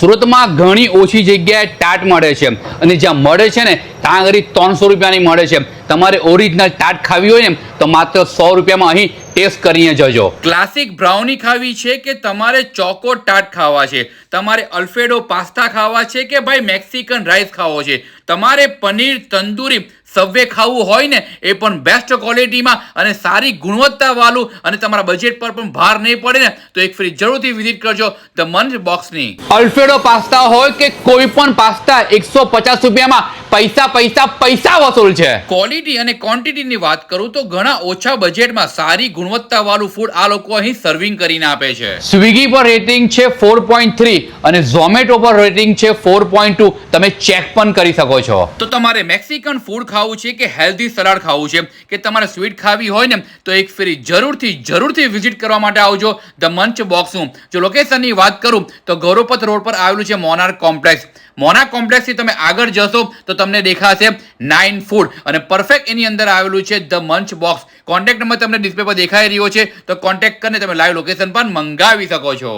સુરતમાં ઘણી ઓછી જગ્યાએ ટાટ મળે છે અને જ્યાં મળે છે ને ત્યાં આગળ 300 રૂપિયાની મળે છે. તમારે ઓરિજિનલ ટાટ ખાવી હોય ને તો માત્ર 100 રૂપિયામાં અહીં ટેસ્ટ કરીને જજો. ક્લાસિક બ્રાઉની ખાવી છે કે તમારે ચોકો ટાટ ખાવા છે, તમારે અલ્ફેડો પાસ્તા ખાવા છે કે ભાઈ મેક્સિકન રાઈસ ખાવો છે, તમારે પનીર તંદૂરી સબવે ખાવું હોય ને એ પણ બેસ્ટ ક્વોલિટીમાં અને સારી ગુણવત્તાવાળું અને તમારા બજેટ પર પણ ભાર નહીં પડે ને તો એક ફરી જરૂરથી વિઝિટ કરજો ધ મંચ બોક્સની. અલ્ફેડો પાસ્તા હોય કે કોઈ પણ પાસ્તા 150 રૂપિયામાં પૈસા પૈસા પૈસા વસૂલ છે. ક્વોલિટી અને ક્વોન્ટિટીની વાત કરું તો ઘણા ઓછા બજેટમાં સારી ગુણવત્તાવાળું ફૂડ આ લોકો અહીં સર્વિંગ કરીને આપે છે. સ્વિગી પર રેટિંગ છે 4.3 અને ઝોમેટો પર રેટિંગ છે 4.2. તમે ચેક પણ કરી શકો છો. તો તમારે મેક્સિકન ફૂડ ખાવું છે કે હેલ્ધી સલાડ ખાવું છે કે તમારે સ્વીટ ખાવી હોય ને તો એક ફેરી જરૂરથી વિઝિટ કરવા માટે આવજો ધ મંચ બોક્સનું. જો લોકેશનની વાત કરું તો ગૌરવપથ રોડ પર આવેલું છે મોનાર્ક કોમ્પ્લેક્સ. મોનાર્ક કોમ્પ્લેક્સથી તમે આગળ જશો તો તમને દેખાશે 9 ફૂડ અને પરફેક્ટ એની અંદર આવેલું છે ધ મંચ બોક્સ. કોન્ટેક્ટ નંબર તમને ડિસ્પ્લે પર દેખાઈ રહ્યો છે તો કોન્ટેક્ટ કરીને તમે લાઈવ લોકેશન પર મંગાવી શકો છો.